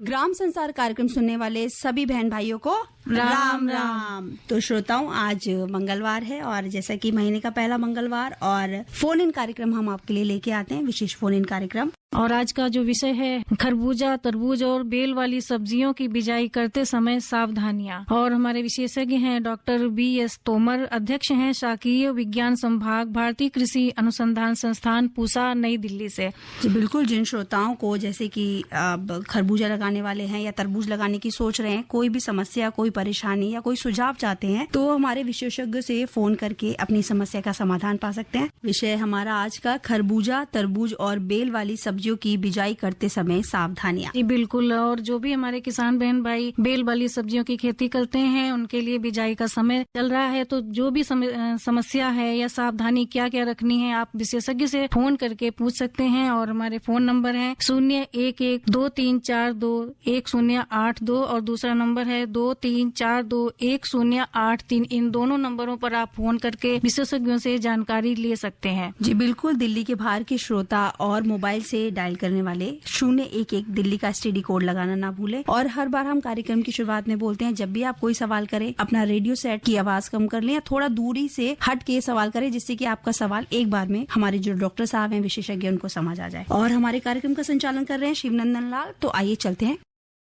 ग्राम संसार कार्यक्रम सुनने वाले सभी बहन भाइयों को राम राम। तो श्रोताओं, आज मंगलवार है और जैसा कि महीने का पहला मंगलवार और फोन इन कार्यक्रम हम आपके लिए लेके आते हैं, विशेष फोन इन कार्यक्रम। और आज का जो विषय है खरबूजा, तरबूज और बेल वाली सब्जियों की बिजाई करते समय सावधानियां। और हमारे विशेषज्ञ हैं डॉक्टर BS तोमर, अध्यक्ष हैं शाकीय विज्ञान संभाग, भारतीय कृषि अनुसंधान संस्थान, पूसा, नई दिल्ली से। जी बिल्कुल, जिन श्रोताओं को जैसे कि अब खरबूजा लगाने वाले हैं या तरबूज लगाने की सोच रहे हैं, कोई भी समस्या, कोई परेशानी या कोई सुझाव चाहते हैं, तो हमारे विशेषज्ञ से फोन करके अपनी समस्या का समाधान पा सकते हैं। विषय हमारा आज का खरबूजा, तरबूज और बेल वाली सब्जियों की बिजाई करते समय सावधानियां। जी बिल्कुल, और जो भी हमारे किसान बहन भाई बेल वाली सब्जियों की खेती करते हैं, उनके लिए बिजाई का समय चल रहा है, तो जो भी समस्या है या सावधानी क्या क्या रखनी है, आप विशेषज्ञ से फोन करके पूछ सकते हैं। और हमारे फोन नंबर है 0112342108 और दूसरा नंबर है 23421083। इन दोनों नंबरों पर आप फोन करके विशेषज्ञों से जानकारी ले सकते हैं। जी बिल्कुल, दिल्ली के बाहर के श्रोता और मोबाइल से डायल करने वाले 011 दिल्ली का STD कोड लगाना ना भूलें। और हर बार हम कार्यक्रम की शुरुआत में बोलते हैं, जब भी आप कोई सवाल करें, अपना रेडियो सेट की आवाज कम कर लें या थोड़ा दूरी से हट के सवाल करें, जिससे कि आपका सवाल एक बार में हमारे जो डॉक्टर साहब हैं, विशेषज्ञ, उनको समझ आ जाए। और हमारे कार्यक्रम का संचालन कर रहे हैं शिवनंदन लाल। तो आइए चलते हैं।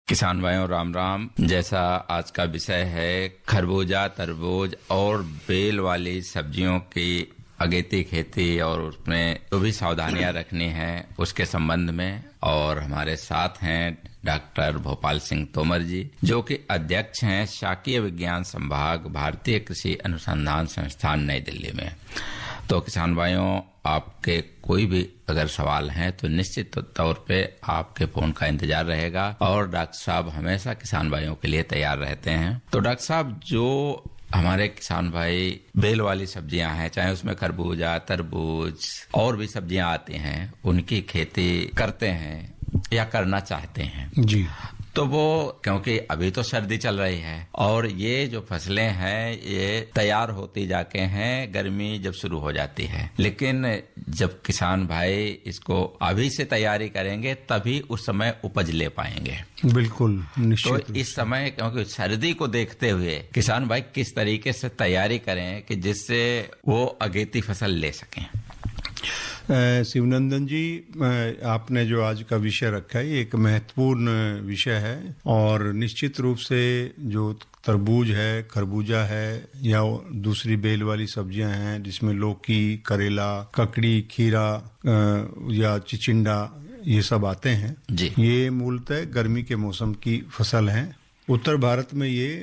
किसान भाइयों राम राम। जैसा आज का विषय है खरबूजा, तरबूज और बेल वाली सब्जियों की अगेती खेती और उसमें जो भी सावधानियां रखनी है उसके संबंध में, और हमारे साथ हैं डॉक्टर भोपाल सिंह तोमर जी, जो कि अध्यक्ष हैं शाकीय विज्ञान संभाग, भारतीय कृषि अनुसंधान संस्थान, नई दिल्ली में। तो किसान भाइयों, आपके कोई भी अगर सवाल हैं तो निश्चित तौर पे आपके फोन का इंतजार रहेगा और डॉक्टर साहब हमेशा किसान भाइयों के लिए तैयार रहते हैं। तो डॉक्टर साहब, जो हमारे किसान भाई बेल वाली सब्जियां हैं, चाहे उसमें खरबूजा, तरबूज और भी सब्जियां आती हैं, उनकी खेती करते हैं या करना चाहते हैं जी, तो वो क्योंकि अभी तो सर्दी चल रही है और ये जो फसलें हैं ये तैयार होती जाके हैं गर्मी जब शुरू हो जाती है, लेकिन जब किसान भाई इसको अभी से तैयारी करेंगे तभी उस समय उपज ले पाएंगे। बिल्कुल निश्चित। तो इस समय क्योंकि सर्दी को देखते हुए किसान भाई किस तरीके से तैयारी करें कि जिससे वो अगेती फसल ले सकें। शिवनंदन जी, आपने जो आज का विषय रखा है ये एक महत्वपूर्ण विषय है और निश्चित रूप से जो तरबूज है, खरबूजा है या दूसरी बेल वाली सब्जियां हैं जिसमें लौकी, करेला, ककड़ी, खीरा या चिचिंडा ये सब आते हैं जी। ये मूलतः गर्मी के मौसम की फसल हैं। उत्तर भारत में ये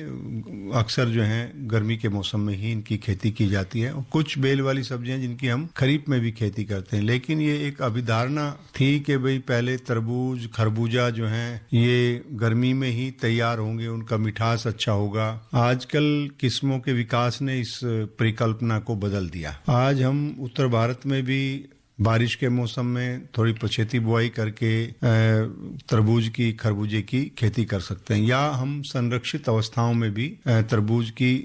अक्सर जो है गर्मी के मौसम में ही इनकी खेती की जाती है। कुछ बेल वाली सब्जियां जिनकी हम खरीफ में भी खेती करते हैं, लेकिन ये एक अभिधारणा थी कि भाई पहले तरबूज, खरबूजा जो हैं ये गर्मी में ही तैयार होंगे, उनका मिठास अच्छा होगा। आजकल किस्मों के विकास ने इस परिकल्पना को बदल दिया। आज हम उत्तर भारत में भी बारिश के मौसम में थोड़ी पछेती बुआई करके तरबूज की, खरबूजे की खेती कर सकते हैं, या हम संरक्षित अवस्थाओं में भी तरबूज की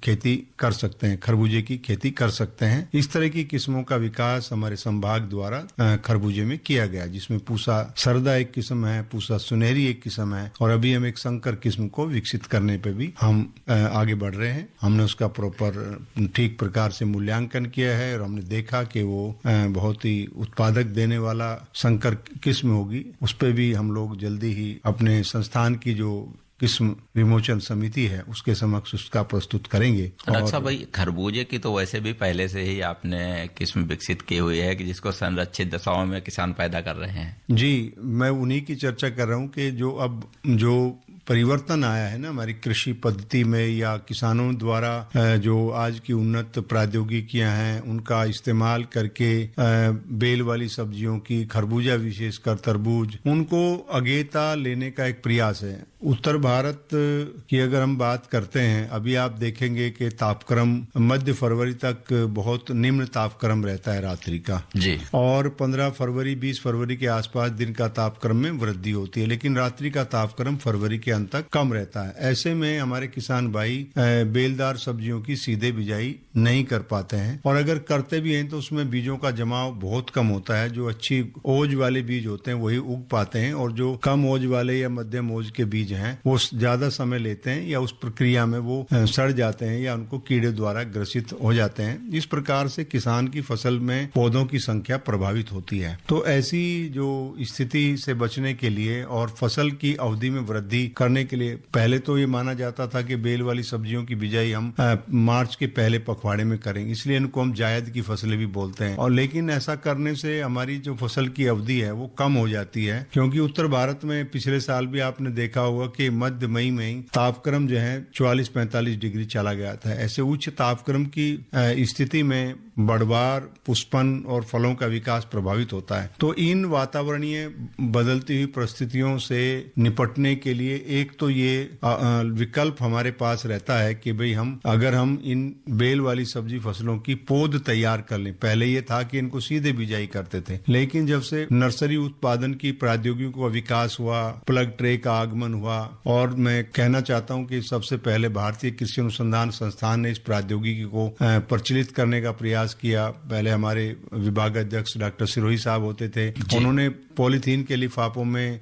खेती कर सकते हैं, खरबूजे की खेती कर सकते हैं। इस तरह की किस्मों का विकास हमारे संभाग द्वारा खरबूजे में किया गया, जिसमें पूसा सरदा एक किस्म है, पूसा सुनहरी एक किस्म है, और अभी हम एक संकर किस्म को विकसित करने पे भी हम आगे बढ़ रहे हैं। हमने उसका प्रॉपर ठीक प्रकार से मूल्यांकन किया है और हमने देखा कि वो बहुत उत्पादक देने वाला संकर किस्म होगी। उस पे भी हम लोग जल्दी ही अपने संस्थान की जो किस्म विमोचन समिति है उसके समक्ष उसका प्रस्तुत करेंगे। डॉक्टर साहब भाई, खरबूजे की तो वैसे भी पहले से ही आपने किस्म विकसित की हुई है कि जिसको संरक्षित दशाओं में किसान पैदा कर रहे हैं। जी, मैं उन्हीं की चर्चा कर रहा हूँ कि जो परिवर्तन आया है ना हमारी कृषि पद्धति में, या किसानों द्वारा जो आज की उन्नत प्रौद्योगिकियां हैं उनका इस्तेमाल करके बेल वाली सब्जियों की, खरबूजा विशेषकर तरबूज, उनको अगेता लेने का एक प्रयास है। उत्तर भारत की अगर हम बात करते हैं, अभी आप देखेंगे कि तापक्रम मध्य फरवरी तक बहुत निम्न तापक्रम रहता है रात्रि का जी, और 15 फरवरी 20 फरवरी के आसपास दिन का तापक्रम में वृद्धि होती है, लेकिन रात्रि का तापक्रम फरवरी के अंत तक कम रहता है। ऐसे में हमारे किसान भाई बेलदार सब्जियों की सीधे बिजाई नहीं कर पाते हैं, और अगर करते भी हैं तो उसमें बीजों का जमाव बहुत कम होता है। जो अच्छी ओज वाले बीज होते हैं वही उग पाते हैं, और जो कम ओज वाले या मध्यम ओज के बीज हैं वो ज्यादा समय लेते हैं, या उस प्रक्रिया में वो सड़ जाते हैं या उनको कीड़े द्वारा ग्रसित हो जाते हैं। इस प्रकार से किसान की फसल में पौधों की संख्या प्रभावित होती है। तो ऐसी जो स्थिति से बचने के लिए और फसल की अवधि में वृद्धि करने के लिए पहले तो ये माना जाता था कि बेल वाली सब्जियों की बिजाई हम मार्च के पहले पखवाड़े में करेंगे, इसलिए इनको हम जायद की फसलें भी बोलते हैं। और लेकिन ऐसा करने से हमारी जो फसल की अवधि है वो कम हो जाती है, क्योंकि उत्तर भारत में पिछले साल भी आपने देखा होगा कि मध्य मई में ही तापक्रम जो है 44-45 डिग्री चला गया था। ऐसे उच्च तापक्रम की स्थिति में बढ़वार, पुष्पन और फलों का विकास प्रभावित होता है। तो इन वातावरणीय बदलती हुई परिस्थितियों से निपटने के लिए एक तो ये विकल्प हमारे पास रहता है कि भाई अगर हम इन बेल वाली सब्जी फसलों की पौध तैयार कर लें। पहले ये था कि इनको सीधे बिजाई करते थे, लेकिन जब से नर्सरी उत्पादन की प्रौद्योगिकियों का विकास हुआ, प्लग ट्रे का आगमन हुआ, और मैं कहना चाहता हूं कि सबसे पहले भारतीय कृषि अनुसंधान संस्थान ने इस प्रौद्योगिकी को प्रचलित करने का प्रयास किया। पहले हमारे विभाग अध्यक्ष डॉक्टर सिरोही साहब होते थे, उन्होंने पॉलीथीन के लिफाफों में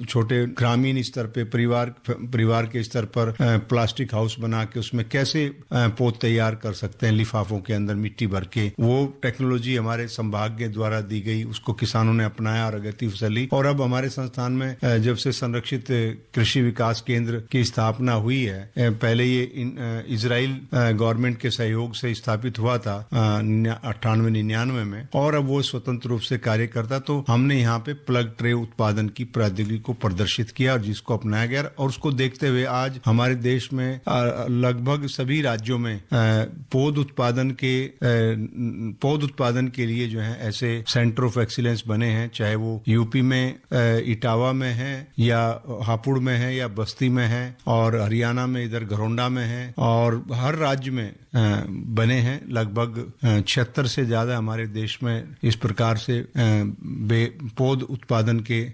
छोटे ग्रामीण स्तर पे परिवार के स्तर पर प्लास्टिक हाउस बना के उसमें कैसे पौध तैयार कर सकते हैं लिफाफों के अंदर मिट्टी भर के, वो टेक्नोलॉजी हमारे संभाग के द्वारा दी गई, उसको किसानों ने अपनाया और अगति फसली। और अब हमारे संस्थान में जब से संरक्षित कृषि विकास केंद्र की स्थापना हुई है, पहले ये इजराइल गवर्नमेंट के सहयोग से स्थापित हुआ था 98-99 में, और अब वो स्वतंत्र रूप से कार्य करता। तो हमने यहाँ पे प्लग ट्रे उत्पादन की प्रौद्योगिकी को प्रदर्शित किया और जिसको अपनाया गया, और उसको देखते हुए आज हमारे देश में लगभग सभी राज्यों में पौध उत्पादन के लिए जो है ऐसे सेंटर ऑफ एक्सीलेंस बने हैं, चाहे वो यूपी में इटावा में है, या हापुड़ में है, या बस्ती में है, और हरियाणा में इधर घरोंडा में है, और हर राज्य में बने हैं। लगभग 76 से ज्यादा हमारे देश में इस प्रकार से पौध उत्पादन के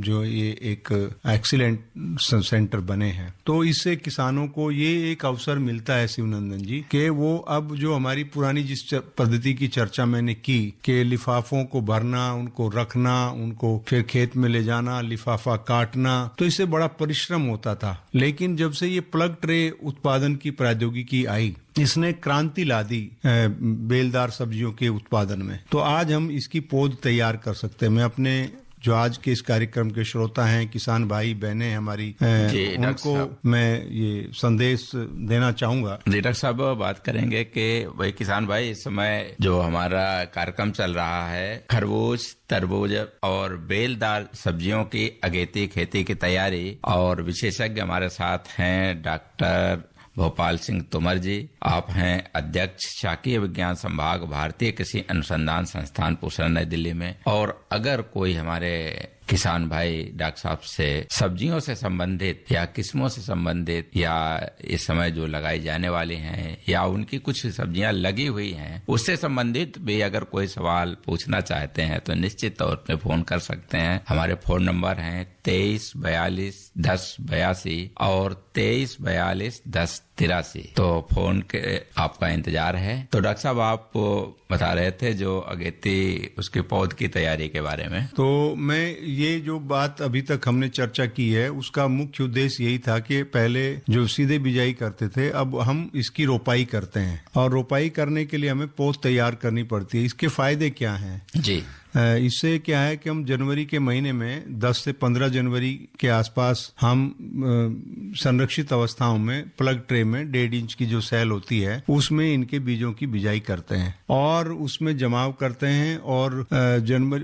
जो ये एक एक्सीलेंट सेंटर बने हैं। तो इससे किसानों को ये एक अवसर मिलता है शिवनंदन जी, कि वो अब जो हमारी पुरानी जिस पद्धति की चर्चा मैंने की कि लिफाफों को भरना, उनको रखना, उनको फिर खेत में ले जाना, लिफाफा काटना, तो इससे बड़ा परिश्रम होता था। लेकिन जब से ये प्लग ट्रे उत्पादन की प्रौद्योगिकी आई, इसने क्रांति ला दी बेलदार सब्जियों के उत्पादन में। तो आज हम इसकी पौध तैयार कर सकते हैं। मैं अपने जो आज के इस कार्यक्रम के श्रोता हैं, किसान भाई बहनें हमारी, उनको मैं ये संदेश देना चाहूंगा। जी डॉक्टर साहब, बात करेंगे कि भाई किसान भाई, इस समय जो हमारा कार्यक्रम चल रहा है खरबूज, तरबूज और बेलदार सब्जियों की अगेती खेती की तैयारी, और विशेषज्ञ हमारे साथ हैं डॉक्टर भोपाल सिंह तोमर जी। आप हैं अध्यक्ष शाकीय विज्ञान संभाग, भारतीय कृषि अनुसंधान संस्थान, पूसा, नई दिल्ली में। और अगर कोई हमारे किसान भाई डॉक्टर साहब से सब्जियों से संबंधित या किस्मों से संबंधित, या इस समय जो लगाई जाने वाली हैं, या उनकी कुछ सब्जियां लगी हुई हैं, उससे संबंधित भी अगर कोई सवाल पूछना चाहते हैं तो निश्चित तौर पे फोन कर सकते हैं। हमारे फोन नंबर हैं 23421082 और 23421083। तो फोन के आपका इंतजार है। तो डॉक्टर साहब, आप बता रहे थे जो अगेती उसके पौध की तैयारी के बारे में। तो मैं ये जो बात अभी तक हमने चर्चा की है, उसका मुख्य उद्देश्य यही था कि पहले जो सीधे बिजाई करते थे, अब हम इसकी रोपाई करते हैं, और रोपाई करने के लिए हमें पौध तैयार करनी पड़ती है। इसके फायदे क्या हैं? जी, इससे क्या है कि हम जनवरी के महीने में 10 से 15 जनवरी के आसपास हम संरक्षित अवस्थाओं में प्लग ट्रे में 1.5 इंच की जो सेल होती है उसमें इनके बीजों की बिजाई करते हैं और उसमें जमाव करते हैं और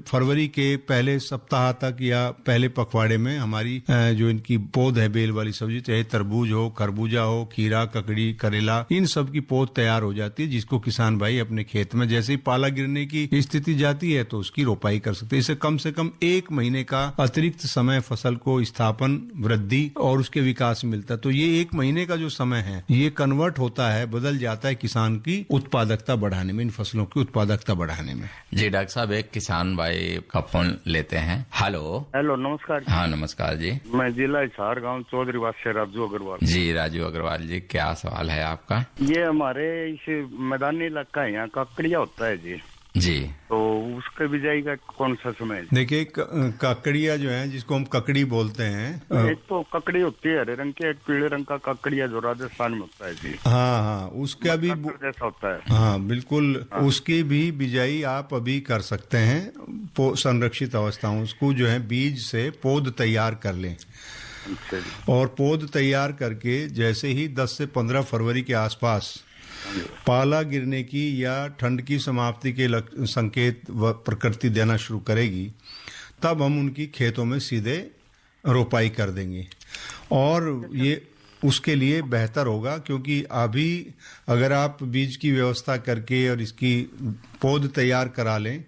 फरवरी के पहले सप्ताह तक या पहले पखवाड़े में हमारी जो इनकी पौध है बेल वाली सब्जी, चाहे तरबूज हो, खरबूजा हो, खीरा, ककड़ी, करेला, इन सब की पौध तैयार हो जाती है, जिसको किसान भाई अपने खेत में जैसे ही पाला गिरने की स्थिति जाती है तो उसकी रोपाई कर सकते हैं। इससे कम से कम 1 महीने का अतिरिक्त समय फसल को स्थापन, वृद्धि और उसके विकास मिलता है। तो ये 1 महीने का जो समय है ये कन्वर्ट होता है, बदल जाता है किसान की उत्पादकता बढ़ाने में, इन फसलों की उत्पादकता बढ़ाने में। जी डॉक्टर साहब, एक किसान भाई का फोन लेते हैं। हेलो, नमस्कार। हाँ नमस्कार जी। मैं जिला हिसार गांव चौधरीवास से राजू अग्रवाल। जी राजू अग्रवाल जी, क्या सवाल है आपका? ये हमारे इस मैदानी इलाका है, यहाँ काकड़िया होता है जी। जी, तो उसके बिजाई का कौन सा समय है? देखिए काकड़िया जो है, जिसको हम ककड़ी बोलते हैं, एक तो ककड़ी होती है हरे रंग की, एक पीले रंग का काकड़िया जो राजस्थान में होता है जी। हाँ, उसका भी जैसा होता है। हाँ बिल्कुल, उसकी भी बिजाई आप अभी कर सकते हैं संरक्षित अवस्थाओं। उसको जो है बीज से पौध तैयार कर लें और पौध तैयार करके जैसे ही 10 से 15 फरवरी के आसपास पाला गिरने की या ठंड की समाप्ति के संकेत व प्रकृति देना शुरू करेगी, तब हम उनकी खेतों में सीधे रोपाई कर देंगे। और ये उसके लिए बेहतर होगा, क्योंकि अभी अगर आप बीज की व्यवस्था करके और इसकी पौध तैयार करा लें,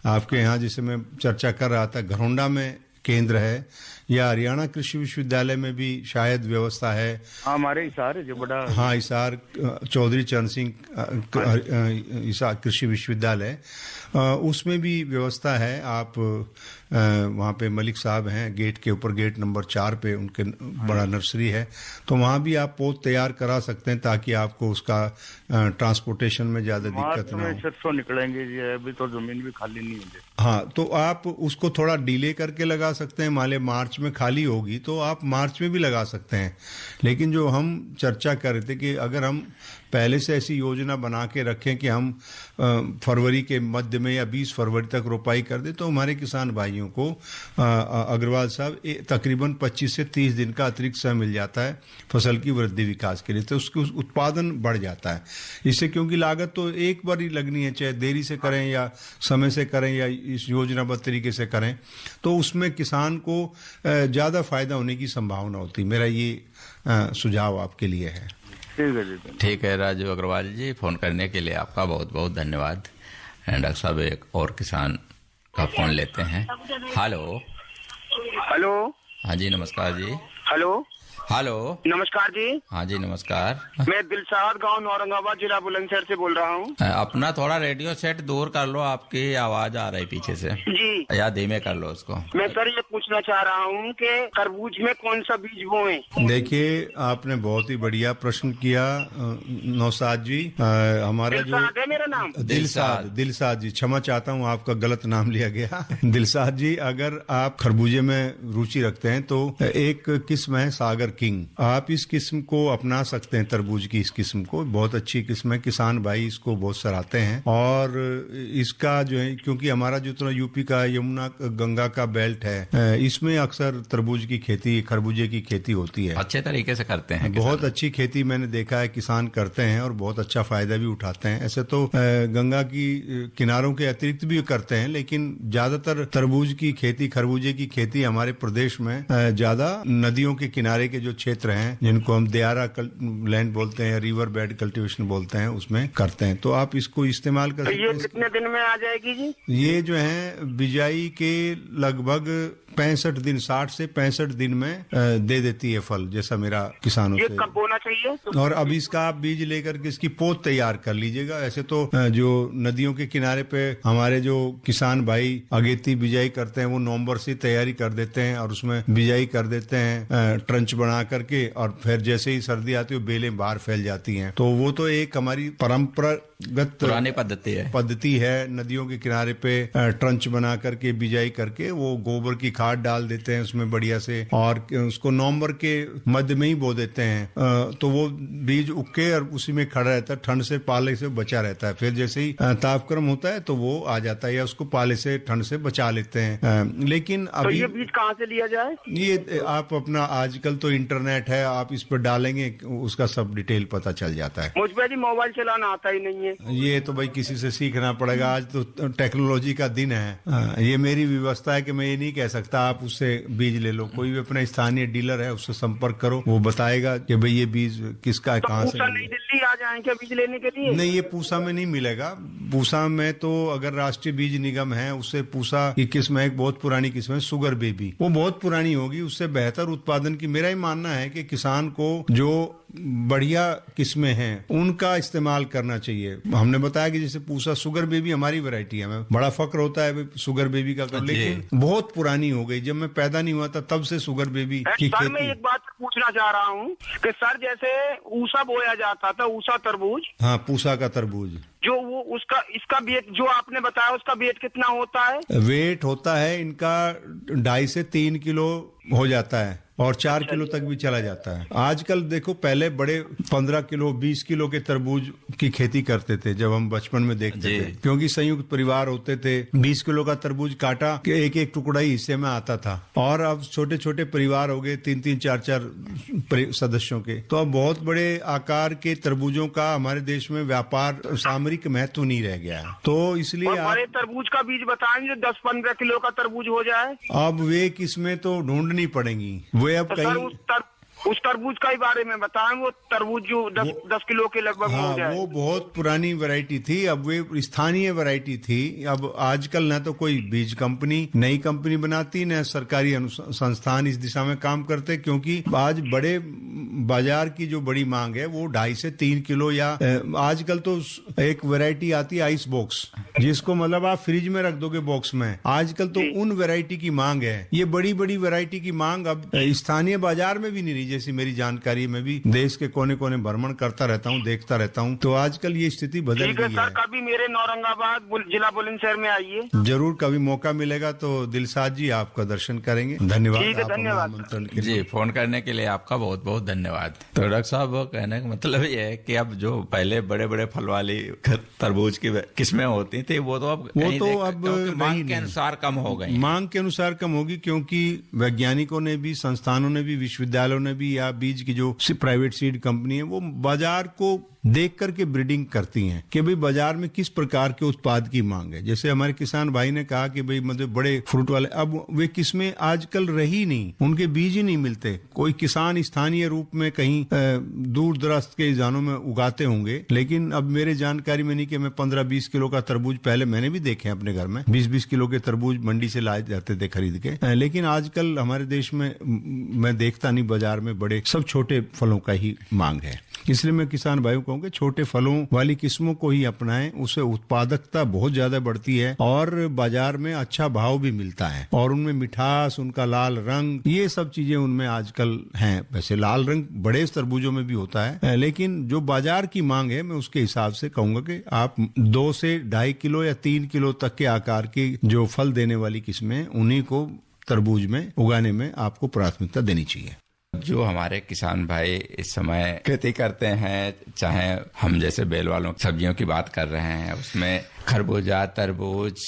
आपके यहाँ जिसे मैं चर्चा कर रहा था घरौंडा में केंद्र है या हरियाणा कृषि विश्वविद्यालय में भी शायद व्यवस्था है। हमारे हिसार जो बड़ा, हाँ हिसार चौधरी चरण सिंह हिसार कृषि विश्वविद्यालय, उसमें भी व्यवस्था है। आप वहाँ पे मलिक साहब हैं गेट के ऊपर, गेट नंबर 4 पे उनके बड़ा नर्सरी है, तो वहाँ भी आप पौध तैयार करा सकते हैं ताकि आपको उसका ट्रांसपोर्टेशन में ज्यादा दिक्कत ना हो। सरसों निकलेंगे जी, अभी तो जमीन भी खाली नहीं है। हाँ, तो आप उसको थोड़ा डिले करके लगा सकते हैं। मान ले मार्च में खाली होगी तो आप मार्च में भी लगा सकते हैं। लेकिन जो हम चर्चा कर रहे थे कि अगर हम पहले से ऐसी योजना बना के रखें कि हम फरवरी के मध्य में या 20 फरवरी तक रोपाई कर दें, तो हमारे किसान भाइयों को अग्रवाल साहब तकरीबन 25 से 30 दिन का अतिरिक्त समय मिल जाता है फसल की वृद्धि विकास के लिए, तो उसका उत्पादन बढ़ जाता है इससे। क्योंकि लागत तो एक बार ही लगनी है, चाहे देरी से करें या समय से करें या इस योजनाबद्ध तरीके से करें, तो उसमें किसान को ज्यादा फायदा होने की संभावना होती है। मेरा ये सुझाव आपके लिए है। ठीक है राजू अग्रवाल जी, फोन करने के लिए आपका बहुत बहुत धन्यवाद। डॉक्टर साहब, एक और किसान का फोन लेते हैं। हेलो। हाँ जी नमस्कार जी। हेलो नमस्कार जी। हाँ जी नमस्कार। मैं दिलशाद गांव औरंगाबाद जिला बुलंदशहर से बोल रहा हूँ। अपना थोड़ा रेडियो सेट दूर कर लो, आपकी आवाज आ रही पीछे से जी, या धीमे कर लो उसको। मैं सर ये पूछना चाह रहा हूँ कि तरबूज में कौन सा बीज बोएं? देखिए आपने बहुत ही बढ़िया प्रश्न किया नौसाद जी। हमारा जो है मेरा नाम दिलशाद जी, क्षमा चाहता हूँ आपका गलत नाम लिया गया। दिलशाद जी, अगर आप खरबूजे में रुचि रखते हैं तो एक किस्म है सागर किंग, आप इस किस्म को अपना सकते हैं। तरबूज की इस किस्म को, बहुत अच्छी किस्म है, किसान भाई इसको बहुत सराहते हैं। और इसका जो है, क्योंकि हमारा जो तो यूपी का यमुना गंगा का बेल्ट है, इसमें अक्सर तरबूज की खेती, खरबूजे की खेती होती है, अच्छे तरीके से करते हैं। बहुत अच्छी खेती मैंने देखा है किसान करते हैं और बहुत अच्छा फायदा भी उठाते हैं। ऐसे तो गंगा की किनारों के अतिरिक्त भी करते हैं, लेकिन ज्यादातर तरबूज की खेती, खरबूजे की खेती हमारे प्रदेश में ज्यादा नदियों के किनारे के जो क्षेत्र हैं, जिनको हम दियारा लैंड बोलते हैं, रिवर बेड कल्टीवेशन बोलते हैं, उसमें करते हैं। तो आप इसको इस्तेमाल कर सकते हैं। ये कितने दिन में आ जाएगी जी? ये जो है बिजाई के लगभग 65 दिन, 60 से 65 दिन में दे देती है फल, जैसा मेरा किसानों ये से। कब बोना चाहिए? और अब इसका आप बीज लेकर के इसकी पौध तैयार कर लीजिएगा। ऐसे तो जो नदियों के किनारे पे हमारे जो किसान भाई अगेती बिजाई करते हैं, वो नवंबर से तैयारी कर देते हैं और उसमें बिजाई कर देते हैं ट्रंच बना करके, और फिर जैसे ही सर्दी आती है बेलें बाहर फैल जाती हैं। तो वो तो एक हमारी परंपरा पुरानी पद्धति है। नदियों के किनारे पे ट्रंच बना करके बिजाई करके वो गोबर की खाद डाल देते हैं उसमें बढ़िया से, और उसको नवंबर के मध्य में ही बो देते हैं। तो वो बीज उगके और उसी में खड़ा रहता है, ठंड से पाले से बचा रहता है। फिर जैसे ही तापक्रम होता है तो वो आ जाता है, या उसको पाले से ठंड से बचा लेते हैं। लेकिन अभी तो ये बीज कहाँ से लिया जाए? ये आप अपना आजकल तो इंटरनेट है, आप इस पर डालेंगे उसका सब डिटेल पता चल जाता है। मुझ पे मोबाइल चलाना आता ही नहीं है। ये तो भाई किसी से सीखना पड़ेगा। आज तो टेक्नोलॉजी का दिन है। ये मेरी व्यवस्था है कि मैं ये नहीं कह सकता आप उससे बीज ले लो। कोई भी अपना स्थानीय डीलर है उससे संपर्क करो, वो बताएगा कि भाई ये बीज किसका है, कहाँ से। नई दिल्ली आ जाए क्या बीज लेने के लिए? नहीं, ये पूसा में नहीं मिलेगा। पूसा में तो अगर राष्ट्रीय बीज निगम है उससे पूसा की किस्म है, एक बहुत पुरानी किस्म है सुगर बेबी, वो बहुत पुरानी होगी। उससे बेहतर उत्पादन की मेरा ही मानना है कि किसान को जो बढ़िया किस्में हैं उनका इस्तेमाल करना चाहिए। हमने बताया कि जैसे पूसा सुगर बेबी हमारी वैरायटी है, हमें बड़ा फक्र होता है सुगर बेबी का, लेकिन बहुत पुरानी हो गई। जब मैं पैदा नहीं हुआ था तब से सुगर बेबी की खेती। मैं एक बात पूछना चाह रहा हूँ कि सर जैसे ऊसा बोया जाता था, ऊसा तरबूज, हाँ पूसा का तरबूज, जो वो उसका इसका वेट जो आपने बताया उसका वेट कितना होता है? वेट होता है इनका 2.5 से 3 किलो हो जाता है, और 4 किलो तक भी चला जाता है। आजकल देखो, पहले बड़े 15 किलो 20 किलो के तरबूज की खेती करते थे जब हम बचपन में देखते थे, क्योंकि संयुक्त परिवार होते थे। 20 किलो का तरबूज काटा कि एक एक टुकड़ा ही हिस्से में आता था। और अब छोटे छोटे परिवार हो गए, 3-3 4-4 सदस्यों के, तो अब बहुत बड़े आकार के तरबूजों का हमारे देश में व्यापार सामरिक महत्व नहीं रह गया है। तो इसलिए बड़े तरबूज का बीज बताएंगे 10-15 किलो का तरबूज हो जाए। अब वे किस्में तो ढूंढनी पड़ेंगी। वे अब कहीं उस तरबूज का ही बारे में बताएं, वो तरबूज जो 10 किलो के लगभग हो जाए। वो बहुत पुरानी वैरायटी थी, अब वे स्थानीय वैरायटी थी। अब आजकल ना तो कोई बीज कंपनी नई कंपनी बनाती, न सरकारी संस्थान इस दिशा में काम करते, क्योंकि आज बड़े बाजार की जो बड़ी मांग है वो 2.5 से 3 किलो, या आजकल तो एक वैरायटी आती है आइस बॉक्स, जिसको मतलब आप फ्रिज में रख दोगे बॉक्स में। आजकल तो उन वैरायटी की मांग है। ये बड़ी बड़ी वैरायटी की मांग अब स्थानीय बाजार में भी नहीं रही। जैसी मेरी जानकारी में भी देश के कोने कोने भ्रमण करता रहता हूँ, देखता रहता हूँ, तो आजकल ये स्थिति बदल गई है। सर कभी मेरे औरंगाबाद जिला बुलंदशहर में आइए। जरूर, कभी मौका मिलेगा तो दिलसाद जी आपका दर्शन करेंगे। धन्यवाद। धन्यवाद जी, फोन करने के लिए आपका बहुत बहुत धन्यवाद। तो डॉक्टर साहब, वो कहने का मतलब ये है कि अब जो पहले बड़े बड़े फल वाली तरबूज की किस्में होती थी वो तो अब मांग के अनुसार कम हो गई। मांग के अनुसार कम होगी, क्योंकि वैज्ञानिकों ने भी, संस्थानों ने भी, विश्वविद्यालयों ने भी, या बीज की जो प्राइवेट सीड कंपनी है वो बाजार को देख करके ब्रीडिंग करती हैं कि भाई बाजार में किस प्रकार के उत्पाद की मांग है। जैसे हमारे किसान भाई ने कहा कि भाई मतलब बड़े फ्रूट वाले, अब वे किस्में आजकल रही नहीं, उनके बीज ही नहीं मिलते। कोई किसान स्थानीय रूप में कहीं दूर दराज के जानों में उगाते होंगे, लेकिन अब मेरे जानकारी में नहीं कि मैं 15-20 किलो का तरबूज, पहले मैंने भी देखे अपने घर में 20-20 किलो के तरबूज मंडी से लाए जाते थे खरीद के, लेकिन आजकल हमारे देश में मैं देखता नहीं, बाजार में बड़े सब छोटे फलों का ही मांग है। इसलिए मैं किसान भाइयों को कहूँगा छोटे फलों वाली किस्मों को ही अपनाएं, उससे उत्पादकता बहुत ज्यादा बढ़ती है और बाजार में अच्छा भाव भी मिलता है, और उनमें मिठास, उनका लाल रंग, ये सब चीजें उनमें आजकल हैं। वैसे लाल रंग बड़े तरबूजों में भी होता है, लेकिन जो बाजार की मांग है मैं उसके हिसाब से कहूंगा कि आप 2 से 2.5 किलो या 3 किलो तक के आकार की जो फल देने वाली किस्में, उन्हीं को तरबूज में उगाने में आपको प्राथमिकता देनी चाहिए। जो हमारे किसान भाई इस समय खेती करते हैं, चाहे हम जैसे बेल वालों सब्जियों की बात कर रहे हैं, उसमें खरबूजा, तरबूज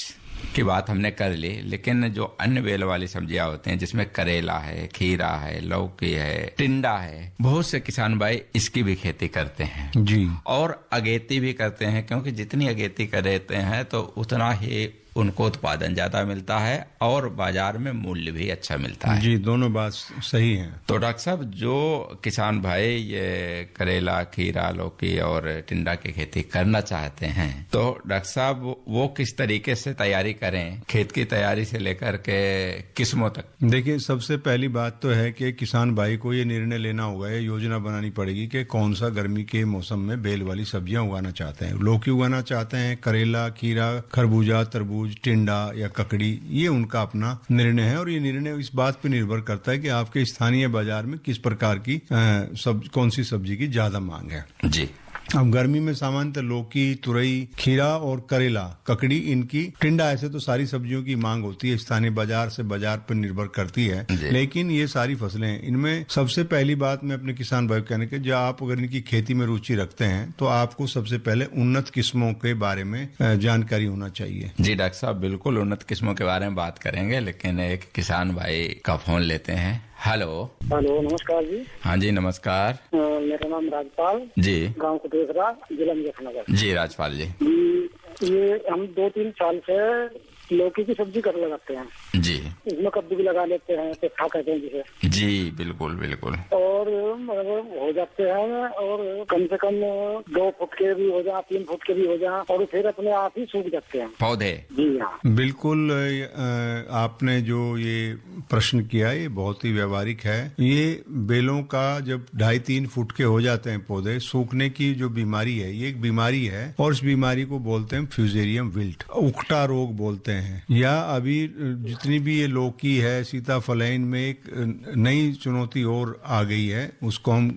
की बात हमने कर ली, लेकिन जो अन्य बेल वाली सब्जियां होती हैं जिसमें करेला है, खीरा है, लौकी है, टिंडा है, बहुत से किसान भाई इसकी भी खेती करते हैं जी, और अगेती भी करते हैं, क्योंकि जितनी अगेती करते हैं तो उतना ही उनको उत्पादन ज्यादा मिलता है और बाजार में मूल्य भी अच्छा मिलता है। जी, दोनों बात सही है। तो डॉक्टर साहब, जो किसान भाई ये करेला, खीरा, लौकी और टिंडा की खेती करना चाहते हैं, तो डॉक्टर साहब वो किस तरीके से तैयारी करें, खेत की तैयारी से लेकर के किस्मों तक? देखिए, सबसे पहली बात तो है कि किसान भाई को ये निर्णय लेना होगा, ये योजना बनानी पड़ेगी कि कौन सा गर्मी के मौसम में बेल वाली सब्जियां उगाना चाहते हैं। लौकी उगाना चाहते हैं, करेला, खीरा, खरबूजा, तरबूज, टिंडा या ककड़ी, ये उनका अपना निर्णय है, और ये निर्णय इस बात पे निर्भर करता है कि आपके स्थानीय बाजार में किस प्रकार की कौन सी सब्जी की ज्यादा मांग है। जी, अब गर्मी में सामान्यतः लौकी, तुरई, खीरा और करेला, ककड़ी, इनकी टिंडा, ऐसे तो सारी सब्जियों की मांग होती है, स्थानीय बाजार से बाजार पर निर्भर करती है। लेकिन ये सारी फसलें, इनमें सबसे पहली बात मैं अपने किसान भाई कहने के, जो आप अगर इनकी खेती में रुचि रखते हैं तो आपको सबसे पहले उन्नत किस्मों के बारे में जानकारी होना चाहिए। जी डॉक्टर साहब, बिल्कुल उन्नत किस्मों के बारे में बात करेंगे, लेकिन एक किसान भाई का फोन लेते हैं। हेलो। नमस्कार जी। हाँ जी नमस्कार। मेरा नाम राजपाल जी, गांव कुटेसरा, जिला मुजफ्फरनगर। जी राजपाल जी। ये हम 2-3 साल से लौकी की सब्जी कर लगाते हैं जी। इसमें कद्दू भी लगा लेते हैं, पेठा कहते हैं जिसे। जी बिल्कुल बिल्कुल। और हो जाते हैं, और कम से कम 2 फुट के भी हो जाए, 3 फुट के भी हो जाए, और फिर अपने आप ही सूख जाते हैं पौधे। जी हाँ बिल्कुल। आपने जो ये प्रश्न किया ये बहुत ही व्यवहारिक है। ये बेलों का जब 2.5-3 फुट के हो जाते हैं पौधे, सूखने की जो बीमारी है, ये एक बीमारी है और इस बीमारी को बोलते हैं फ्यूजेरियम विल्ट, उकटा रोग बोलते हैं। या अभी जितनी भी ये लौकी है, सीताफल है, इनमें एक नई चुनौती और आ गई है, उसको हम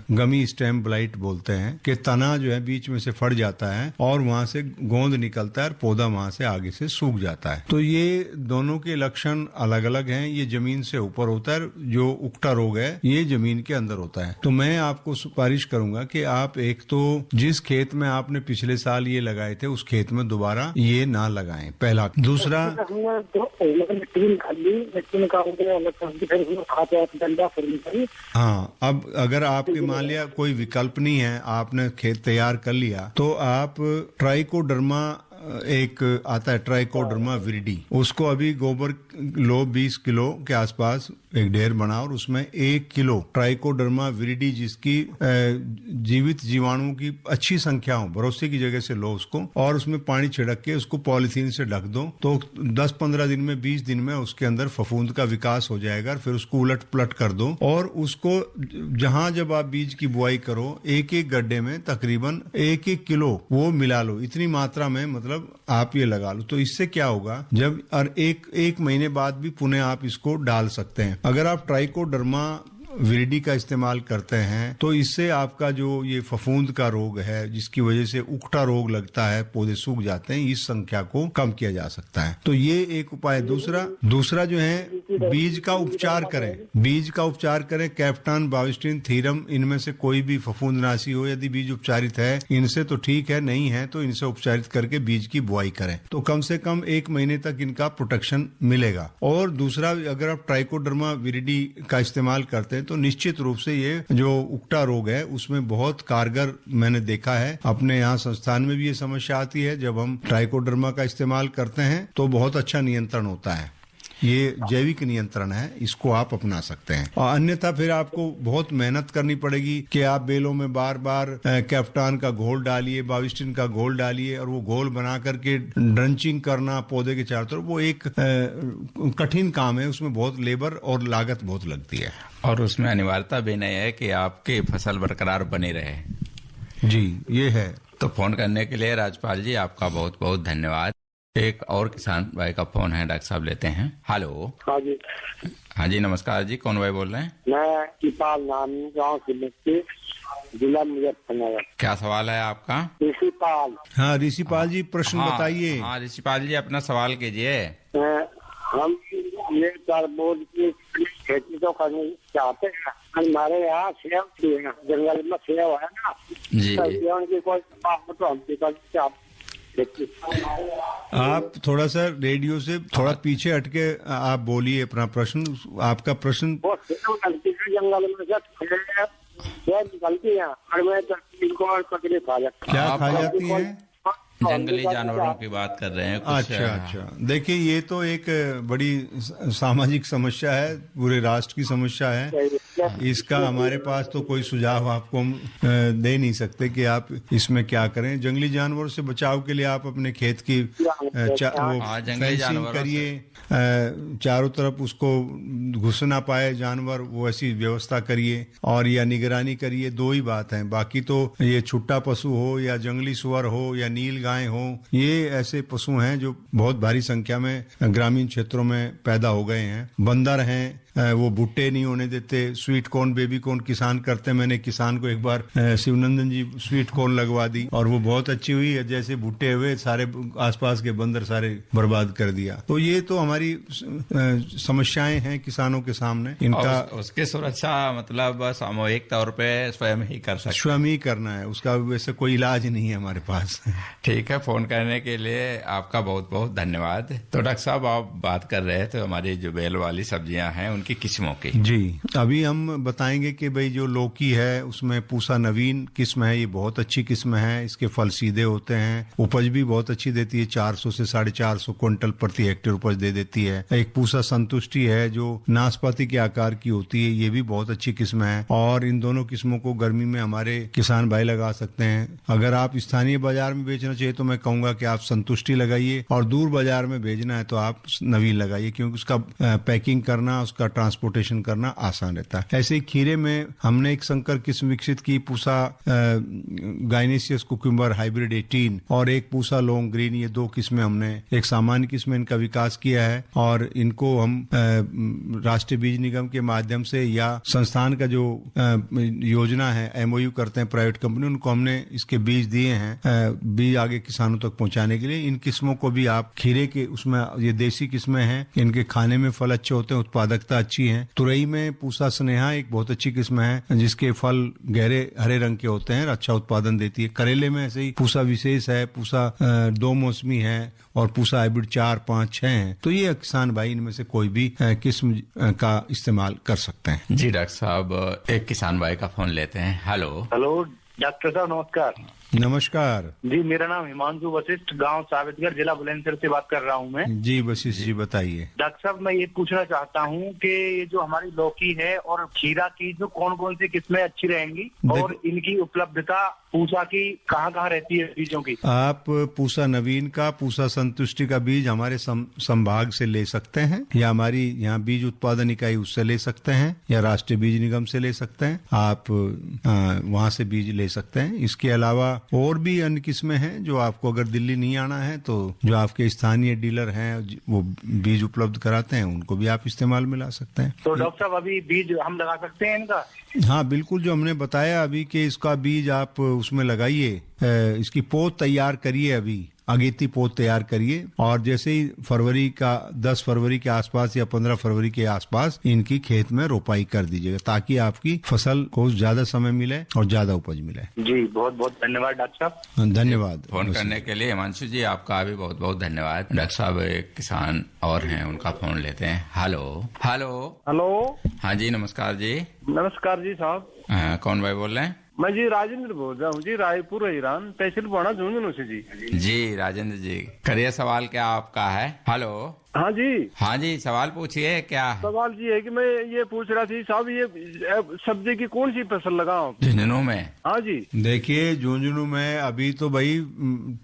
गमी स्टेम ब्लाइट बोलते हैं, कि तना जो है बीच में से फट जाता है और वहां से गोंद निकलता है और पौधा वहां से आगे से सूख जाता है। तो ये दोनों के लक्षण अलग अलग हैं। ये जमीन से ऊपर होता है, जो उकटा रोग है ये जमीन के अंदर होता है। तो मैं आपको सिफारिश करूंगा कि आप एक तो जिस खेत में आपने पिछले साल ये लगाए थे उस खेत में दोबारा ये ना लगाएं, पहला। दूसरा, हाँ, अब अगर आपके मान लिया कोई विकल्प नहीं है, आपने खेत तैयार कर लिया, तो आप ट्राइकोडर्मा एक आता है, ट्राइकोडर्मा विरिडी, उसको अभी गोबर लो 20 किलो के आसपास एक ढेर बना और उसमें 1 किलो ट्राइकोडर्मा विरिडी, जिसकी जीवित जीवाणुओं की अच्छी संख्या हो, भरोसे की जगह से लो उसको, और उसमें पानी छिड़क के उसको पॉलिथीन से ढक दो। तो 10-15 दिन में, 20 दिन में उसके अंदर फफूंद का विकास हो जाएगा। फिर उसको उलट पुलट कर दो और उसको जहां जब आप बीज की बुआई करो, एक गड्ढे में तकरीबन 1 किलो वो मिला लो, इतनी मात्रा में, मतलब आप ये लगा लो। तो इससे क्या होगा, जब एक महीने बाद भी पुनः आप इसको डाल सकते हैं। अगर आप ट्राइकोडर्मा विरिडी का इस्तेमाल करते हैं तो इससे आपका जो ये फफूंद का रोग है, जिसकी वजह से उकटा रोग लगता है, पौधे सूख जाते हैं, इस संख्या को कम किया जा सकता है। तो ये एक उपाय। दूसरा जो है, बीज का उपचार करें। बीज का उपचार करें, कैप्टान, बाविस्टिन, थीरम, इनमें से कोई भी फफूंदनाशी हो, यदि बीज उपचारित है इनसे तो ठीक है, नहीं है तो इनसे उपचारित करके बीज की बुआई करें, तो कम से कम 1 महीने तक इनका प्रोटेक्शन मिलेगा। और दूसरा, अगर आप ट्राइकोडर्मा विरिडी का इस्तेमाल करते हैं तो निश्चित रूप से ये जो उकटा रोग है उसमें बहुत कारगर मैंने देखा है। अपने यहाँ संस्थान में भी ये समस्या आती है, जब हम ट्राइकोडर्मा का इस्तेमाल करते हैं तो बहुत अच्छा नियंत्रण होता है। ये जैविक नियंत्रण है, इसको आप अपना सकते हैं। और अन्यथा फिर आपको बहुत मेहनत करनी पड़ेगी कि आप बेलों में बार बार कैप्टान का घोल डालिए, बाविस्टिन का घोल डालिए, और वो घोल बना करके ड्रंचिंग करना पौधे के चारों तरफ, वो एक कठिन काम है, उसमें बहुत लेबर और लागत बहुत लगती है। और उसमें अनिवार्यता भी नहीं है कि आपकी फसल बरकरार बनी रहे। जी, ये है। तो फोन करने के लिए राजपाल जी आपका बहुत बहुत धन्यवाद। एक और किसान भाई का फोन है, डॉक्टर साहब लेते हैं। हेलो। हाँ जी। हाँ जी नमस्कार जी, कौन भाई बोल रहे हैं? मैं ऋषिपाल नाम, गाँव से, जिला मुजफ्फरनगर। क्या सवाल है आपका? ऋषिपाल। हाँ ऋषिपाल जी, प्रश्न बताइए। हाँ ऋषिपाल जी, अपना सवाल कीजिए। हम ये तरबूज की खेती तो करनी चाहते हैं। हमारे यहाँ सेब भी है, जंगल में सेब है ना जी। की कोई तो हम चाहते। आप थोड़ा सा रेडियो से थोड़ा पीछे हटके आप बोलिए अपना प्रश्न। आपका प्रश्न। वो जंगल में से निकलती है और मैं इनको पकड़े खा जाती। क्या खा जाती है? जंगली जानवरों की बात कर रहे हैं कुछ। अच्छा। देखिए, ये तो एक बड़ी सामाजिक समस्या है, पूरे राष्ट्र की समस्या है। इसका हमारे पास तो कोई सुझाव आपको हम दे नहीं सकते कि आप इसमें क्या करें। जंगली जानवरों से बचाव के लिए आप अपने खेत की फेंसिंग करिए, चारों तरफ उसको घुस ना पाए जानवर, वो ऐसी व्यवस्था करिए, और या निगरानी करिए। 2 ही बात है। बाकी तो ये छुट्टा पशु हो या जंगली सुअर हो या नील गाय हो, ये ऐसे पशु हैं जो बहुत भारी संख्या में ग्रामीण क्षेत्रों में पैदा हो गए हैं। बंदर हैं, वो भुट्टे नहीं होने देते। स्वीट कॉर्न, बेबी कॉर्न किसान करते हैं। मैंने किसान को एक बार शिवनंदन जी स्वीट कॉर्न लगवा दी और वो बहुत अच्छी हुई। जैसे भुट्टे हुए सारे आसपास के बंदर सारे बर्बाद कर दिया। तो ये तो हमारी समस्याएं हैं किसानों के सामने। इनका उसकी सुरक्षा मतलब सामूहिक तौर पे स्वयं ही कर सकते, स्वयं ही करना है, उसका वैसे कोई इलाज नहीं है हमारे पास। ठीक है, फोन करने के लिए आपका बहुत बहुत धन्यवाद। तो डॉक्टर साहब, आप बात कर रहे थे हमारी जो बेल वाली सब्जियां हैं उनकी किस्मों की। जी, अभी हम बताएंगे कि भाई जो लौकी है उसमें पूसा नवीन किस्म है, ये बहुत अच्छी किस्म है। इसके फल सीधे होते हैं, उपज भी बहुत अच्छी देती है, 400 से 450 क्विंटल प्रति हेक्टेयर उपज दे देती है। एक पूसा संतुष्टि है जो नाशपाती के आकार की होती है, ये भी बहुत अच्छी किस्म है। और इन दोनों किस्मों को गर्मी में हमारे किसान भाई लगा सकते हैं। अगर आप स्थानीय बाजार में बेचना चाहिए तो मैं कहूंगा कि आप संतुष्टि लगाइए, और दूर बाजार में भेजना है तो आप नवीन लगाइए, क्योंकि उसका पैकिंग करना, उसका ट्रांसपोर्टेशन करना आसान रहता है। ऐसे ही खीरे में हमने एक संकर किस्म विकसित की, पूसा गाइनेसियस कुकुम्बर हाइब्रिड 18 और एक पूसा लॉन्ग ग्रीन, ये 2 किस्में हमने एक सामान्य किस्म इनका विकास किया है। और इनको हम राष्ट्रीय बीज निगम के माध्यम से या संस्थान का जो योजना है MOU करते हैं प्राइवेट कंपनी, उनको हमने इसके बीज दिए हैं, बीज आगे किसानों तक पहुंचाने के लिए। इन किस्मों को भी आप खीरे के उसमें, ये देसी किस्में हैं, इनके खाने में फल अच्छे होते हैं, उत्पादकता अच्छी है। तुरई में पूसा स्नेहा एक बहुत अच्छी किस्म है जिसके फल गहरे हरे रंग के होते हैं, अच्छा उत्पादन देती है। करेले में ऐसे ही पूसा विशेष है, पूसा 2 मौसमी है और पूसा हाइब्रिड 4, 5, 6 है। तो ये किसान भाई इनमें से कोई भी किस्म का इस्तेमाल कर सकते हैं। जी डॉक्टर साहब, एक किसान भाई का फोन लेते हैं। हेलो हेलो डॉक्टर साहब, नमस्कार। नमस्कार जी, मेरा नाम हिमांशु वशिष्ठ, गांव साबितगढ़, जिला बुलंदशहर से बात कर रहा हूं मैं। जी वशिष्ठ जी, बताइए। डॉक्टर साहब, मैं ये पूछना चाहता हूं कि ये जो हमारी लौकी है और खीरा की जो कौन कौन सी किस्में अच्छी रहेंगी और इनकी उपलब्धता पूसा की कहाँ कहाँ रहती है बीजों की? आप पूसा नवीन का, पूसा संतुष्टि का बीज हमारे संभाग से ले सकते हैं, या हमारी यहाँ बीज उत्पादन इकाई उससे ले सकते हैं, या राष्ट्रीय बीज निगम से ले सकते हैं। आप वहाँ से बीज ले सकते हैं। इसके अलावा और भी अन्य किस्में हैं जो आपको अगर दिल्ली नहीं आना है तो जो आपके स्थानीय डीलर हैं वो बीज उपलब्ध कराते हैं, उनको भी आप इस्तेमाल में ला सकते हैं। तो डॉक्टर साहब, अभी बीज हम लगा सकते हैं इनका? हाँ बिल्कुल, जो हमने बताया अभी कि इसका बीज आप उसमें लगाइए, इसकी पोत तैयार करिए, अभी अगेती पोत तैयार करिए, और जैसे ही 10 फरवरी के आसपास या 15 फरवरी के आसपास इनकी खेत में रोपाई कर दीजिएगा, ताकि आपकी फसल को ज्यादा समय मिले और ज्यादा उपज मिले। जी, बहुत बहुत धन्यवाद डॉक्टर साहब। धन्यवाद फोन करने के लिए। हिमांशु जी, आपका भी बहुत बहुत धन्यवाद। डॉक्टर साहब, एक किसान और हैं, उनका फोन लेते हैं। Hello hello hello. हाँ जी, नमस्कार जी। नमस्कार जी साहब। कौन भाई बोल रहे हैं? मैं जी राजेंद्र बोल रहा हूँ जी, रायपुर ईरान, तहसील बड़ा झुंझुनू से जी। जी राजेंद्र जी, करिए, सवाल क्या आपका है? हेलो। हाँ जी। हाँ जी, सवाल पूछिए। क्या सवाल जी है कि मैं ये पूछ रहा थी साहब, ये सब्जी की कौन सी फसल लगाऊं? झुंझुनू में? हाँ जी। देखिए, झुंझुनू में अभी तो भाई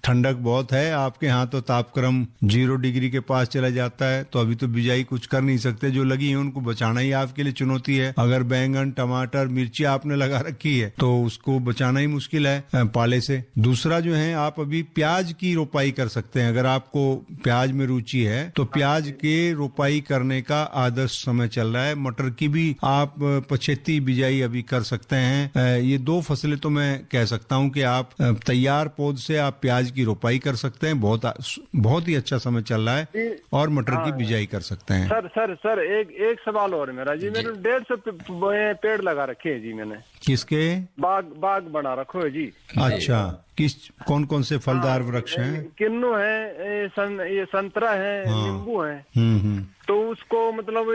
ठंडक बहुत है, आपके यहाँ तो तापक्रम 0 डिग्री के पास चला जाता है, तो अभी तो बिजाई कुछ कर नहीं सकते। जो लगी है उनको बचाना ही आपके लिए चुनौती है। अगर बैंगन, टमाटर, मिर्ची आपने लगा रखी है तो उसको बचाना ही मुश्किल है पाले से। दूसरा जो है, आप अभी प्याज की रोपाई कर सकते हैं। अगर आपको प्याज में रुचि है तो प्याज के रोपाई करने का आदर्श समय चल रहा है। मटर की भी आप पछेती बिजाई अभी कर सकते हैं। ये 2 फसलें तो मैं कह सकता हूं कि आप तैयार पौध से आप प्याज की रोपाई कर सकते हैं, बहुत ही अच्छा समय चल रहा है, और मटर की बिजाई कर सकते हैं। सर एक सवाल और मेरा जी, मैंने 150 पेड़ लगा रखे हैं जी मैंने। किसके? बाग बना रखो है जी। अच्छा, कौन कौन से फलदार वृक्ष हैं? किन्नू है, ये संतरा है, नींबू है। तो उसको मतलब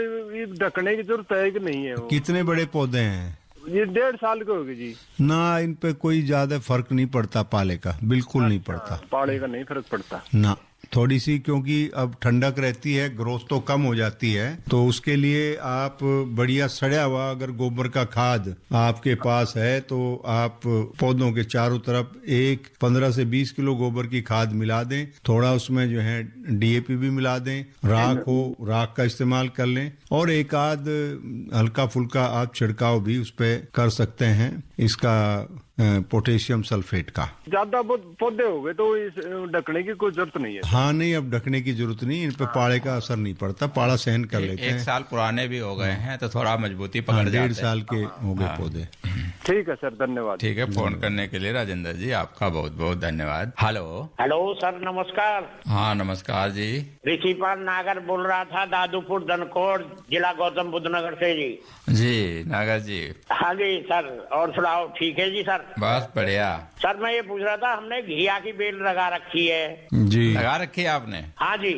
ढकने की जरूरत है कि नहीं है? वो कितने बड़े पौधे हैं? ये 1.5 साल के होगी जी। ना, इन पे कोई ज्यादा फर्क नहीं पड़ता पाले का, बिल्कुल नहीं पड़ता। पाले का नहीं फर्क पड़ता ना, थोड़ी सी, क्योंकि अब ठंडक रहती है, ग्रोथ तो कम हो जाती है, तो उसके लिए आप बढ़िया सड़ा हुआ अगर गोबर का खाद आपके पास है तो आप पौधों के चारों तरफ 15 से 20 किलो गोबर की खाद मिला दें। थोड़ा उसमें जो है DAP भी मिला दें, राख का इस्तेमाल कर लें, और एक आध हल्का फुल्का आप छिड़काव भी उस पर कर सकते हैं। इसका पोटेशियम सल्फेट का। ज्यादा पौधे हो गए तो इस ढकने की कोई जरूरत नहीं है? हाँ नहीं, अब ढकने की जरूरत नहीं, इन पे पाड़े का असर नहीं पड़ता, पाड़ा सहन कर लेते हैं। 1 साल पुराने भी हो गए हैं तो थोड़ा मजबूती पकड़ जाते हैं। 1.5 साल के हो गए पौधे। ठीक है सर, धन्यवाद। ठीक है, फोन करने के लिए राजेंद्र जी आपका बहुत बहुत धन्यवाद। हेलो हेलो सर, नमस्कार। हाँ नमस्कार जी। ऋषिपाल नागर बोल रहा था, दादूपुर धनखोर, जिला गौतम बुद्ध नगर से जी नागर जी। हाँ जी सर, और सुनाओ, ठीक है जी सर? बस बढ़िया। सर मैं ये पूछ रहा था, हमने घिया की बेल लगा रखी है जी। लगा रखी है आपने? हाँ जी।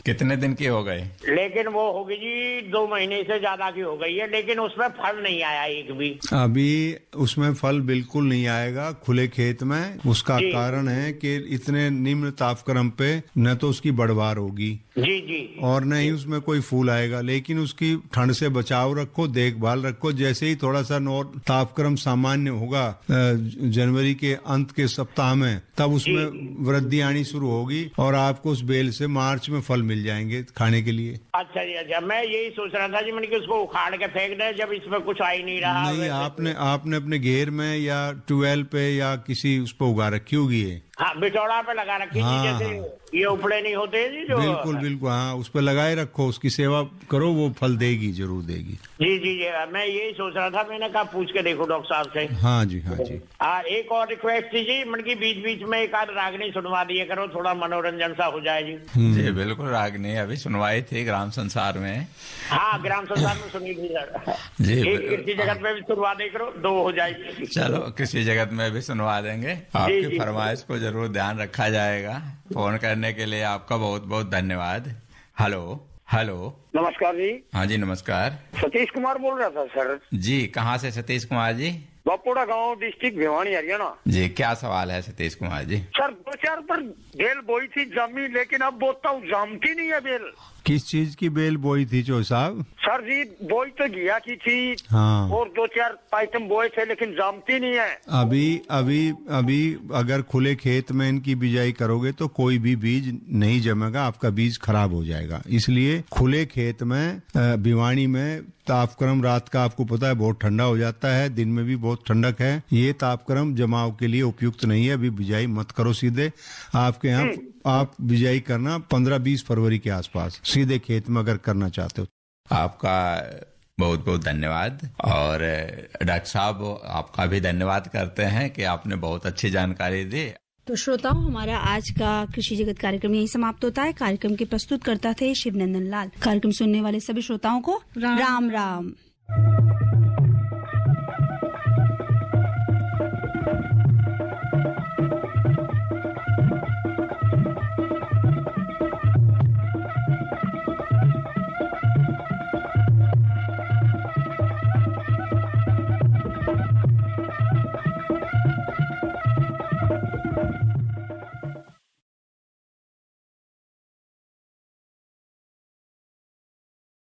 कितने दिन की हो गई? लेकिन वो होगी जी 2 महीने से ज्यादा की हो गई है, लेकिन उसमें फल नहीं आया एक भी। अभी उसमें फल बिल्कुल नहीं आएगा खुले खेत में। उसका कारण है कि इतने निम्न तापक्रम पे न तो उसकी बढ़वार होगी जी जी, और न ही उसमें कोई फूल आएगा। लेकिन उसकी ठंड से बचाव रखो, देखभाल रखो। जैसे ही थोड़ा सा तापक्रम सामान्य होगा जनवरी के अंत के सप्ताह में, तब उसमें वृद्धि आनी शुरू होगी और आपको उस बेल से मार्च में फल मिल जाएंगे खाने के लिए। अच्छा जी, अच्छा। मैं यही सोच रहा था जी, मैंने कि उसको उखाड़ के फेंक दे जब इसमें कुछ आ ही नहीं रहा। नहीं, आपने अपने घेर में या ट्यूबवेल पे या किसी उस पर उगा रखी होगी ये। हाँ, बिचौड़ा पे लगा रखी हाँ, थी, जैसे ये उपड़े नहीं होते जी जो। बिल्कुल बिल्कुल, हाँ उस पे लगाए रखो, उसकी सेवा करो, वो फल देगी, जरूर देगी। जी जी जी, मैं यही सोच रहा था, मैंने कहा पूछ के देखो डॉक्टर साहब से। हाँ जी, हाँ जी। एक और रिक्वेस्ट थी जी, मन की बीच बीच में एक आध रागनी सुनवा दिए करो, थोड़ा मनोरंजन सा हो जाए जी। जी बिल्कुल, रागनी अभी सुनवाई थी ग्राम संसार में। हाँ, ग्राम संसार में सुनी थी सर जी। एक कृषि जगत में भी सुनवा दे करो, 2 हो जाएगी। चलो कृषि जगत में भी सुनवा देंगे, आपकी फरमाइश को जरूर ध्यान रखा जाएगा। फोन करने के लिए आपका बहुत बहुत धन्यवाद। हेलो हेलो, नमस्कार जी। हाँ जी नमस्कार। सतीश कुमार बोल रहा था सर। जी कहाँ से सतीश कुमार जी? बापोड़ा गांव, डिस्ट्रिक्ट भिवानी, हरियाणा। जी क्या सवाल है सतीश कुमार जी? सर 2-4 पर बेल बोई थी जमी, लेकिन अब बोता हूँ जमती नहीं है बेल। किस चीज की बेल बोई थी चो साहब? सर जी बोई तो घिया की थी। हाँ। और 2-4 आइटम बोए थे, लेकिन जमती नहीं है। अभी अगर खुले खेत में इनकी बिजाई करोगे तो कोई भी बीज नहीं जमेगा, आपका बीज खराब हो जाएगा। इसलिए खुले खेत में भिवानी में तापक्रम रात का आपको पता है बहुत ठंडा हो जाता है, दिन में भी बहुत ठंडक है। ये तापक्रम जमाव के लिए उपयुक्त नहीं है। अभी बिजाई मत करो सीधे। आपके यहाँ आप बिजाई करना 15-20 फरवरी के आसपास, सीधे खेत में अगर करना चाहते हो। आपका बहुत बहुत धन्यवाद। और डॉक्टर साहब आपका भी धन्यवाद करते हैं कि आपने बहुत अच्छी जानकारी दी। तो श्रोताओं, हमारा आज का कृषि जगत कार्यक्रम यही समाप्त होता है। कार्यक्रम के प्रस्तुत करता थे शिवनंदन लाल। कार्यक्रम सुनने वाले सभी श्रोताओं को राम राम।